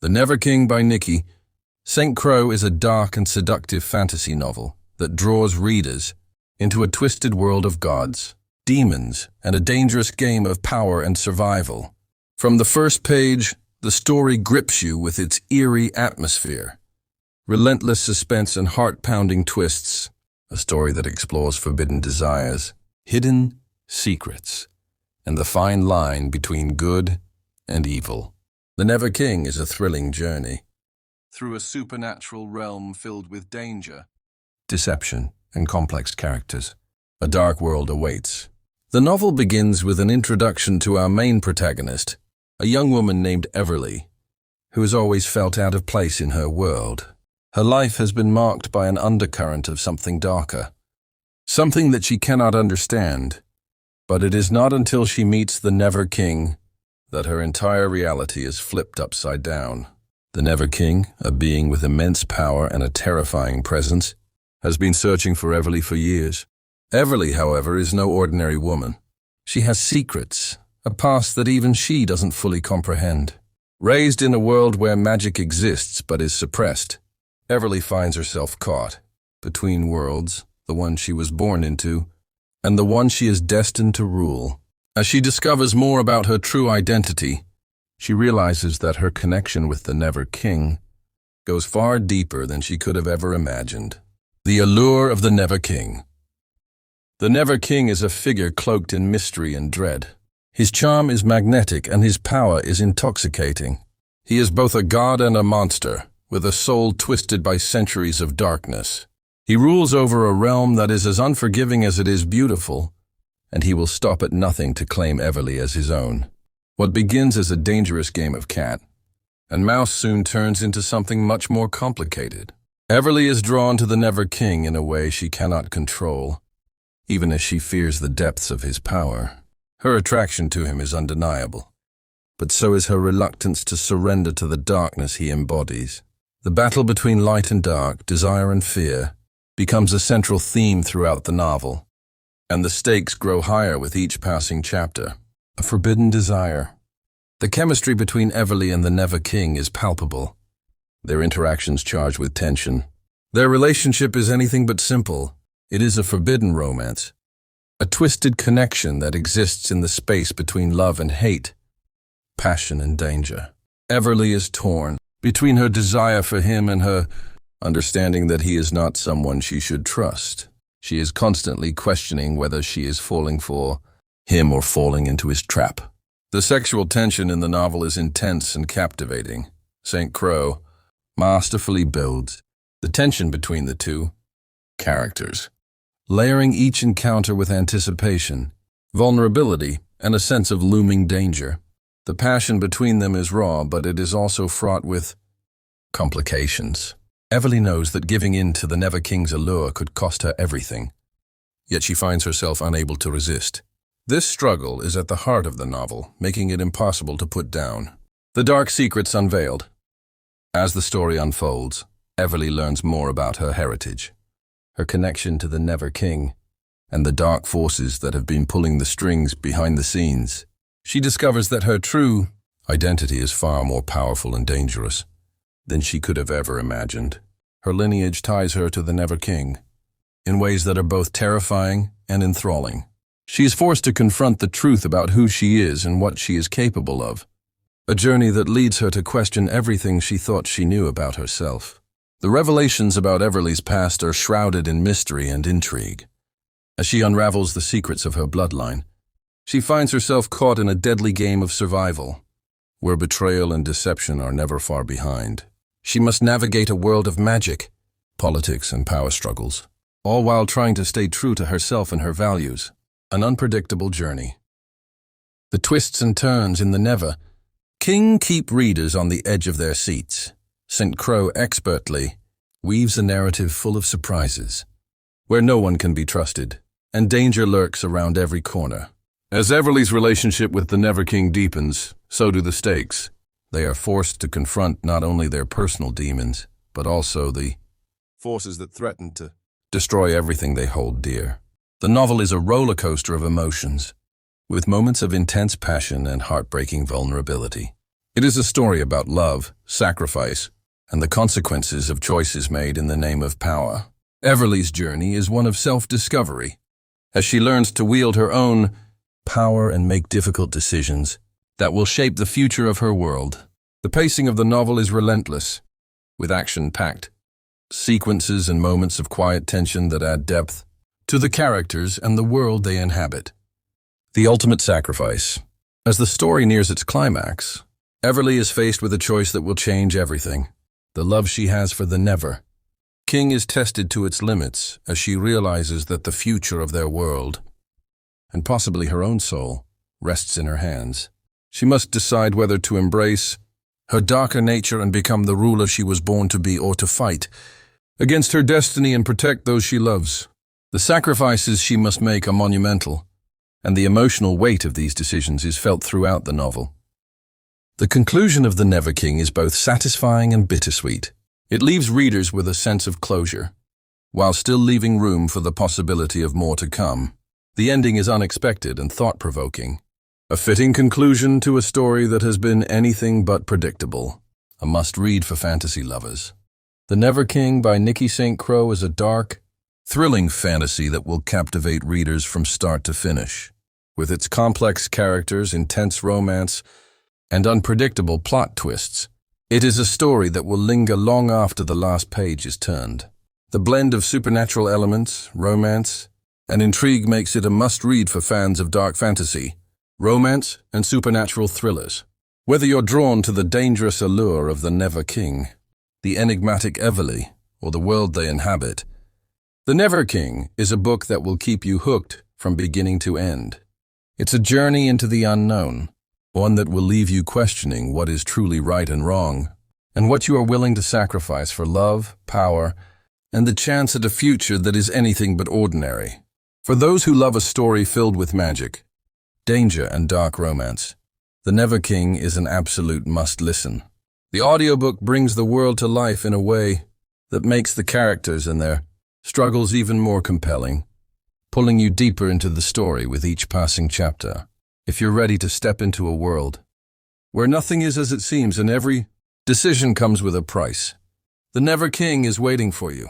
The Never King by Nikki St. Crowe is a dark and seductive fantasy novel that draws readers into a twisted world of gods, demons, and a dangerous game of power and survival. From the first page, the story grips you with its eerie atmosphere, relentless suspense and heart-pounding twists, a story that explores forbidden desires, hidden secrets, and the fine line between good and evil. The Never King is a thrilling journey through a supernatural realm filled with danger, deception, and complex characters. A dark world awaits. The novel begins with an introduction to our main protagonist, a young woman named Everly, who has always felt out of place in her world. Her life has been marked by an undercurrent of something darker, something that she cannot understand, but it is not until she meets the Never King that her entire reality is flipped upside down. The Never King, a being with immense power and a terrifying presence, has been searching for Everly for years. Everly, however, is no ordinary woman. She has secrets, a past that even she doesn't fully comprehend. Raised in a world where magic exists but is suppressed, Everly finds herself caught between worlds, the one she was born into and the one she is destined to rule. As she discovers more about her true identity, she realizes that her connection with the Never King goes far deeper than she could have ever imagined. The allure of the Never King. The Never King is a figure cloaked in mystery and dread. His charm is magnetic and his power is intoxicating. He is both a god and a monster, with a soul twisted by centuries of darkness. He rules over a realm that is as unforgiving as it is beautiful, and he will stop at nothing to claim Everly as his own. What begins as a dangerous game of cat and mouse soon turns into something much more complicated. Everly is drawn to the Never King in a way she cannot control, even as she fears the depths of his power. Her attraction to him is undeniable, but so is her reluctance to surrender to the darkness he embodies. The battle between light and dark, desire and fear, becomes a central theme throughout the novel, and the stakes grow higher with each passing chapter. A forbidden desire. The chemistry between Everly and the Never King is palpable, their interactions charged with tension. Their relationship is anything but simple. It is a forbidden romance, a twisted connection that exists in the space between love and hate, passion and danger. Everly is torn between her desire for him and her understanding that he is not someone she should trust. She is constantly questioning whether she is falling for him or falling into his trap. The sexual tension in the novel is intense and captivating. St. Crowe masterfully builds the tension between the two characters, layering each encounter with anticipation, vulnerability, and a sense of looming danger. The passion between them is raw, but it is also fraught with complications. Everly knows that giving in to the Never King's allure could cost her everything, yet she finds herself unable to resist. This struggle is at the heart of the novel, making it impossible to put down. The dark secrets unveiled. As the story unfolds, Everly learns more about her heritage, her connection to the Never King, and the dark forces that have been pulling the strings behind the scenes. She discovers that her true identity is far more powerful and dangerous than she could have ever imagined. Her lineage ties her to the Never King in ways that are both terrifying and enthralling. She is forced to confront the truth about who she is and what she is capable of, a journey that leads her to question everything she thought she knew about herself. The revelations about Everly's past are shrouded in mystery and intrigue. As she unravels the secrets of her bloodline, she finds herself caught in a deadly game of survival, where betrayal and deception are never far behind. She must navigate a world of magic, politics, and power struggles, all while trying to stay true to herself and her values. An unpredictable journey. The twists and turns in the Never King keep readers on the edge of their seats. St. Crowe expertly weaves a narrative full of surprises, where no one can be trusted, and danger lurks around every corner. As Everly's relationship with the Never King deepens, so do the stakes. They are forced to confront not only their personal demons, but also the forces that threaten to destroy everything they hold dear. The novel is a roller coaster of emotions, with moments of intense passion and heartbreaking vulnerability. It is a story about love, sacrifice, and the consequences of choices made in the name of power. Everly's journey is one of self-discovery, as she learns to wield her own power and make difficult decisions that will shape the future of her world. The pacing of the novel is relentless, with action-packed sequences and moments of quiet tension that add depth to the characters and the world they inhabit. The ultimate sacrifice. As the story nears its climax, Everly is faced with a choice that will change everything. The love she has for the Never King is tested to its limits as she realizes that the future of their world, and possibly her own soul, rests in her hands. She must decide whether to embrace her darker nature and become the ruler she was born to be, or to fight against her destiny and protect those she loves. The sacrifices she must make are monumental, and the emotional weight of these decisions is felt throughout the novel. The conclusion of The Never King is both satisfying and bittersweet. It leaves readers with a sense of closure, while still leaving room for the possibility of more to come. The ending is unexpected and thought-provoking, a fitting conclusion to a story that has been anything but predictable. A must-read for fantasy lovers. The Never King by Nikki St. Crowe is a dark, thrilling fantasy that will captivate readers from start to finish. With its complex characters, intense romance, and unpredictable plot twists, it is a story that will linger long after the last page is turned. The blend of supernatural elements, romance, and intrigue makes it a must-read for fans of dark fantasy, romance, and supernatural thrillers. Whether you're drawn to the dangerous allure of the Never King, the enigmatic Everly, or the world they inhabit, The Never King is a book that will keep you hooked from beginning to end. It's a journey into the unknown, one that will leave you questioning what is truly right and wrong, and what you are willing to sacrifice for love, power, and the chance at a future that is anything but ordinary. For those who love a story filled with magic, danger, and dark romance, The Never King is an absolute must-listen. The audiobook brings the world to life in a way that makes the characters and their struggles even more compelling, pulling you deeper into the story with each passing chapter. If you're ready to step into a world where nothing is as it seems and every decision comes with a price, The Never King is waiting for you.